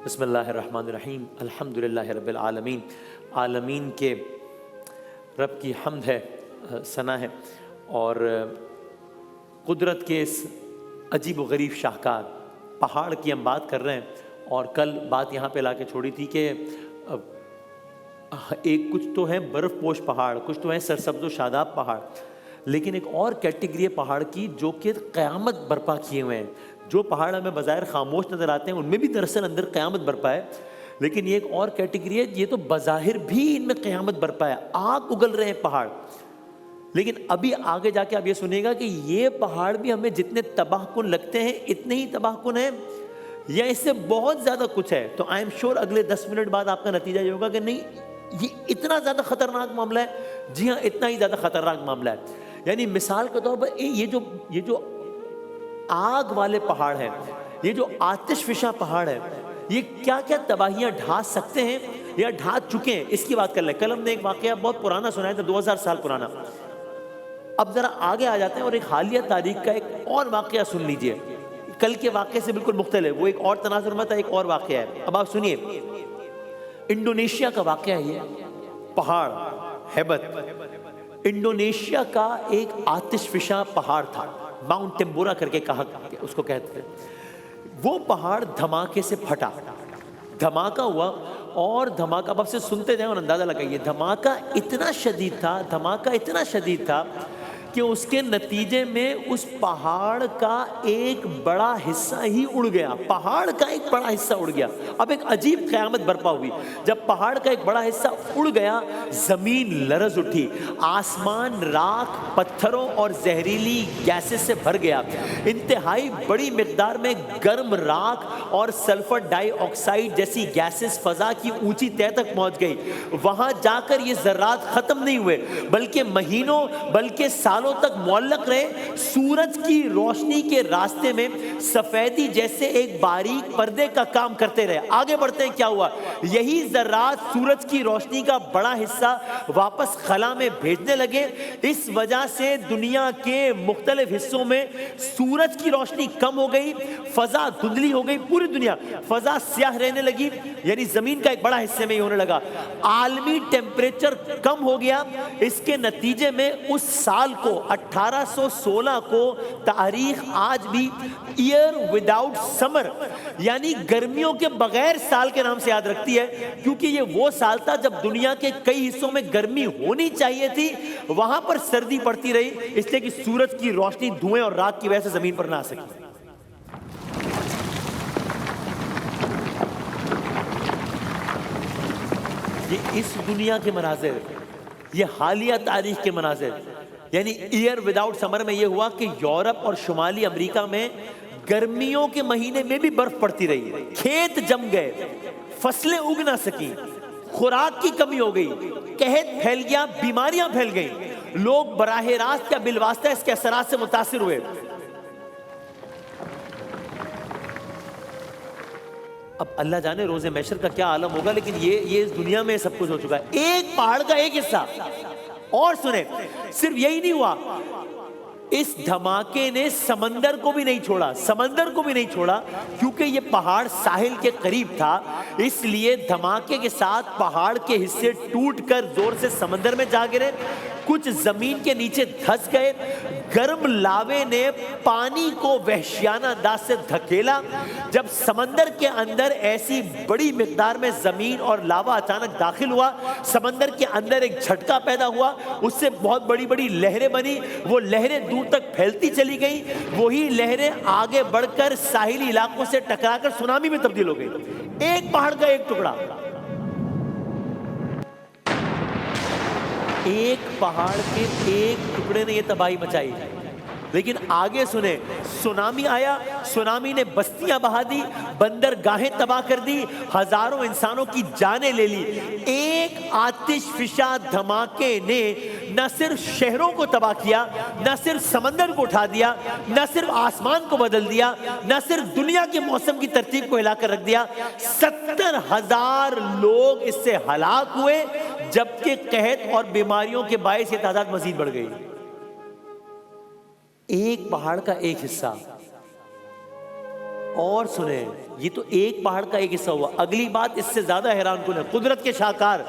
بسم اللہ الرحمن الرحیم الحمدللہ رب العالمین. عالمین کے رب کی حمد ہے، ثنا ہے، اور قدرت کے اس عجیب و غریب شاہکار پہاڑ کی ہم بات کر رہے ہیں. اور کل بات یہاں پہ لا کے چھوڑی تھی کہ کچھ تو ہیں برف پوش پہاڑ، کچھ تو ہیں سرسبز و شاداب پہاڑ، لیکن ایک اور کیٹیگری ہے پہاڑ کی جو کہ قیامت برپا کیے ہوئے ہیں. جو پہاڑ ہمیں بظاہر خاموش نظر آتے ہیں ان میں بھی دراصل اندر قیامت برپا ہے، لیکن یہ ایک اور کیٹیگری ہے، یہ تو بظاہر بھی ان میں قیامت برپا ہے. آگ اگل رہے ہیں پہاڑ، لیکن ابھی آگے جا کے آپ یہ سنیے گا کہ یہ پہاڑ بھی ہمیں جتنے تباہ کن لگتے ہیں اتنے ہی تباہ کن ہیں یا اس سے بہت زیادہ کچھ ہے. تو آئی ایم شیور اگلے 10 منٹ بعد آپ کا نتیجہ یہ ہوگا کہ نہیں یہ اتنا زیادہ خطرناک معاملہ ہے. جی ہاں، اتنا ہی زیادہ خطرناک معاملہ ہے. یعنی مثال کے طور پر یہ جو آگ والے پہاڑ ہیں، یہ جو آتش فشاں پہاڑ ہے، یہ کیا کیا تباہیاں ڈھا سکتے ہیں یا ڈھا چکے ہیں، اس کی بات کر لیں. کل ہم نے ایک واقعہ بہت پرانا سنایا تھا، 2000 سال پرانا. اب ذرا آگے آ جاتے ہیں اور ایک حالیہ تاریخ کا ایک اور واقعہ سن لیجئے. کل کے واقعے سے بالکل مختلف، وہ ایک اور تناظر میں تھا، ایک اور واقعہ ہے. اب آپ سنیے، انڈونیشیا کا واقعہ ہے. یہ پہاڑ ہیبت انڈونیشیا کا ایک آتش فشاں پہاڑ تھا، ماؤنٹ ٹمبورا کر کے کہا اس کو کہتے ہیں. وہ پہاڑ دھماکے سے پھٹا، دھماکہ ہوا، اور دھماکہ اب سے سنتے جائیں اور اندازہ لگائیے. دھماکہ اتنا شدید تھا کہ اس کے نتیجے میں اس پہاڑ کا ایک بڑا حصہ ہی اڑ گیا. پہاڑ کا ایک بڑا حصہ اڑ گیا. اب ایک عجیب قیامت برپا ہوئی. جب پہاڑ کا ایک بڑا حصہ اڑ گیا، زمین لرز اٹھی، آسمان راکھ، پتھروں اور زہریلی گیسز سے بھر گیا. انتہائی بڑی مقدار میں گرم راکھ اور سلفر ڈائی آکسائڈ جیسی گیسز فضا کی اونچی تہہ تک پہنچ گئی. وہاں جا کر یہ ذرات ختم نہیں ہوئے بلکہ مہینوں بلکہ سالوں تک معلق رہے. سورج کی روشنی کے راستے میں سفیدی جیسے ایک باریک پردے کا کام کرتے رہے. آگے بڑھتے ہیں، کیا ہوا؟ یہی ذرات سورج کی روشنی کا بڑا حصہ واپس خلا میں بھیجنے لگے. اس وجہ سے دنیا کے مختلف حصوں میں سورج کی روشنی کم ہو گئی، فضا دھندلی ہو گئی، پوری دنیا فضا سیاہ رہنے لگی. یعنی زمین کا ایک بڑا حصے میں یہ ہونے لگا. عالمی ٹیمپریچر کم ہو گیا. اس کے نتیجے میں اس سال کو 1816 کو تاریخ آج بھی ایئر وداؤٹ سمر یعنی گرمیوں کے بغیر سال کے نام سے یاد رکھتی ہے، کیونکہ یہ وہ سال تھا جب دنیا کے کئی حصوں میں گرمی ہونی چاہیے تھی، وہاں پر سردی پڑتی رہی، اس لیے کہ سورج کی روشنی دھوئیں اور راکھ کی وجہ سے زمین پر نہ آ سکی. یہ اس دنیا کے مناظر، یہ حالیہ تاریخ کے مناظر. یعنی ایئر وداؤٹ سمر میں یہ ہوا کہ یورپ اور شمالی امریکہ میں گرمیوں کے مہینے میں بھی برف پڑتی رہی، کھیت جم گئے، فصلیں اگ نہ سکیں، خوراک کی کمی ہو گئی، قحط پھیل گیا، بیماریاں پھیل گئیں. لوگ براہ راست یا بالواسطہ اس کے اثرات سے متاثر ہوئے. اب اللہ جانے روز محشر کا کیا عالم ہوگا، لیکن یہ اس دنیا میں سب کچھ ہو چکا ہے. ایک پہاڑ کا ایک حصہ. اور سنیں، صرف یہی نہیں ہوا، اس دھماکے نے سمندر کو بھی نہیں چھوڑا کیونکہ یہ پہاڑ ساحل کے قریب تھا. اس لیے دھماکے کے ساتھ پہاڑ کے حصے ٹوٹ کر زور سے سمندر میں جا گرے، کچھ زمین کے نیچے دھس گئے. گرم لاوے نے پانی کو وحشیانہ انداز سے دھکیلا. جب سمندر کے اندر ایسی بڑی مقدار میں زمین اور لاوا اچانک داخل ہوا، سمندر کے اندر ایک جھٹکا پیدا ہوا، اس سے بہت بڑی بڑی لہریں بنی. وہ لہریں دور تک پھیلتی چلی گئیں. وہی لہریں آگے بڑھ کر ساحلی علاقوں سے ٹکرا کر سونامی میں تبدیل ہو گئی. ایک پہاڑ کا ایک ٹکڑا، ایک پہاڑ کے ایک ٹکڑے نے یہ تباہی مچائی. لیکن آگے سنیں، سونامی آیا، سونامی نے بستیاں بہا دی، بندرگاہیں تباہ کر دی، ہزاروں انسانوں کی جانیں لے لی. ایک آتش فشاں دھماکے نے نہ صرف شہروں کو تباہ کیا، نہ صرف سمندر کو اٹھا دیا، نہ صرف آسمان کو بدل دیا، نہ صرف دنیا کے موسم کی ترتیب کو ہلا کر رکھ دیا، 70,000 لوگ اس سے ہلاک ہوئے، جبکہ قحط اور بیماریوں کے باعث یہ تعداد مزید بڑھ گئی. ایک پہاڑ کا ایک حصہ. اور سنیں، یہ تو ایک پہاڑ کا ایک حصہ ہوا، اگلی بات اس سے زیادہ حیران کن ہے، قدرت کے شاہکار۔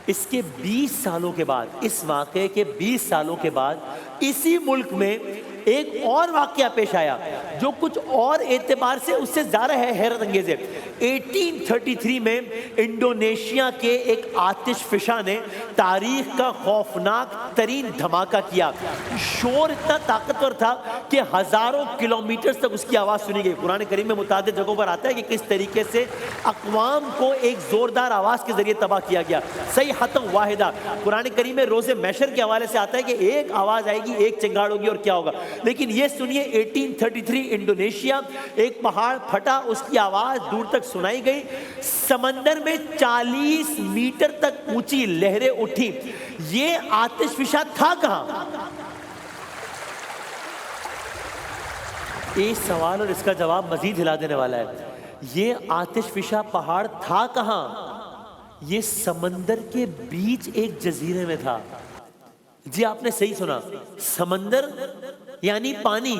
اس کے 20 سالوں کے بعد، اس واقعے کے 20 سالوں کے بعد اسی ملک میں ایک اور واقعہ پیش آیا جو کچھ اور اعتبار سے اس سے زیادہ حیرت انگیز ہے۔ 1833 میں انڈونیشیا کے ایک آتش فشاں نے تاریخ کا خوفناک ترین دھماکہ کیا۔ شور اتنا طاقتور تھا کہ ہزاروں کلومیٹر تک اس کی آواز سنی گئی۔ قرآن کریم میں متعدد جگہوں پر آتا ہے کہ کس طریقے سے اقوام کو ایک زوردار آواز کے ذریعے تباہ کیا گیا۔ صیحۃ واحدہ، قرآن کریم میں روز محشر کے حوالے سے آتا ہے کہ ایک آواز آئے گی، ایک چنگاڑ ہوگی اور کیا ہوگا۔ لیکن یہ سنیے 1833 انڈونیشیا، ایک پہاڑ پھٹا، اس کی آواز دور تک سنائی گئی، سمندر میں 40 میٹر تک اونچی لہریں اٹھی۔ یہ آتش فشاں تھا کہاں؟ ایک سوال اور اس کا جواب مزید ہلا دینے والا ہے۔ یہ آتش فشاں پہاڑ تھا کہاں؟ یہ سمندر کے بیچ ایک جزیرے میں تھا۔ جی آپ نے صحیح سنا، سمندر یعنی پانی،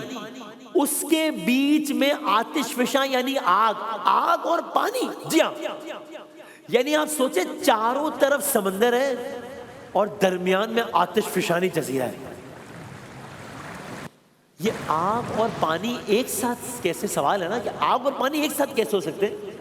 اس کے بیچ میں آتش فشاں یعنی آگ، آگ اور پانی۔ جی ہاں، یعنی آپ سوچیں چاروں طرف سمندر ہے اور درمیان میں آتش فشانی جزیرہ ہے۔ یہ آگ اور پانی ایک ساتھ کیسے، سوال ہے نا کہ آگ اور پانی ایک ساتھ کیسے ہو سکتے ہیں؟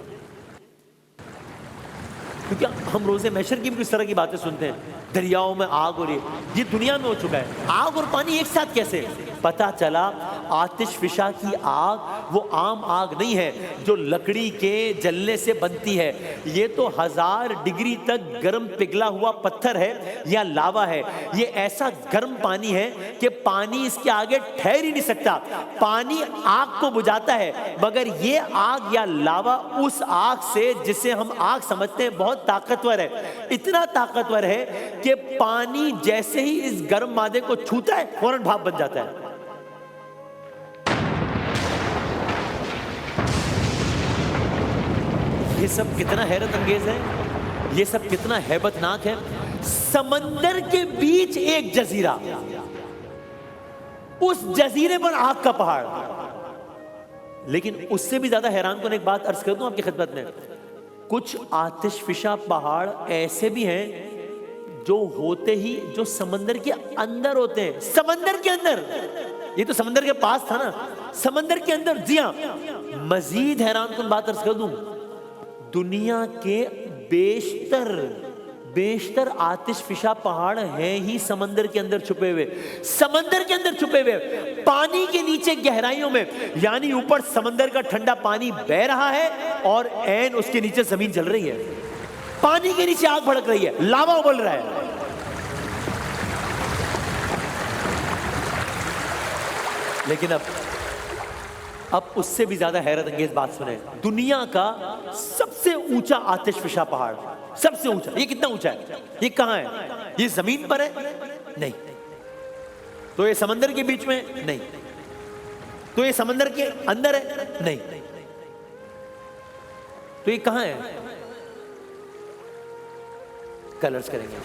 کیونکہ ہم روز محشر کی بھی اس طرح کی باتیں سنتے ہیں، دریاؤں میں آگ ہو رہی ہے، یہ دنیا میں ہو چکا ہے، آگ اور پانی ایک ساتھ کیسے؟ پتا چلا آتش فشاں کی آگ وہ عام آگ نہیں ہے جو لکڑی کے جلنے سے بنتی ہے، یہ تو 1000 ڈگری تک گرم پگھلا ہوا پتھر ہے یا لاوا ہے۔ یہ ایسا گرم پانی ہے کہ پانی اس کے آگے ٹھہر ہی نہیں سکتا۔ پانی آگ کو بجھاتا ہے مگر یہ آگ یا لاوا اس آگ سے جسے ہم آگ سمجھتے ہیں بہت طاقتور ہے، اتنا طاقتور ہے کہ پانی جیسے ہی اس گرم مادے کو چھوتا ہے فوراً بھاپ بن جاتا ہے۔ یہ سب کتنا حیرت انگیز ہے، یہ سب کتنا ہیبت ناک ہے۔ سمندر کے بیچ ایک جزیرہ، اس جزیرے پر آگ کا پہاڑ۔ لیکن اس سے بھی زیادہ حیران کن ایک بات عرض کر دوں آپ کی خدمت میں، کچھ آتش فشاں پہاڑ ایسے بھی ہیں جو ہوتے ہی جو سمندر کے اندر ہوتے ہیں، سمندر کے اندر، یہ تو سمندر کے پاس تھا نا، سمندر کے اندر۔ جی ہاں، مزید حیران کن بات عرض کر دوں، دنیا کے بیشتر آتش فشاں پہاڑ ہیں ہی سمندر کے اندر چھپے ہوئے، سمندر کے اندر چھپے ہوئے، پانی کے نیچے گہرائیوں میں، یعنی اوپر سمندر کا ٹھنڈا پانی بہ رہا ہے اور عین اس کے نیچے زمین جل رہی ہے، پانی کے نیچے آگ بھڑک رہی ہے، لاوا ابل رہا ہے۔ لیکن اب اس سے بھی زیادہ حیرت انگیز بات سنیں، دنیا کا سب سے اونچا آتش فشاں پہاڑ، سب سے اونچا، یہ کتنا اونچا ہے؟ یہ کہاں ہے؟ یہ زمین پر ہے؟ نہیں۔ تو یہ سمندر کے بیچ میں؟ نہیں۔ تو یہ سمندر کے اندر ہے؟ نہیں۔ تو یہ کہاں ہے؟ کلرز کریں گے۔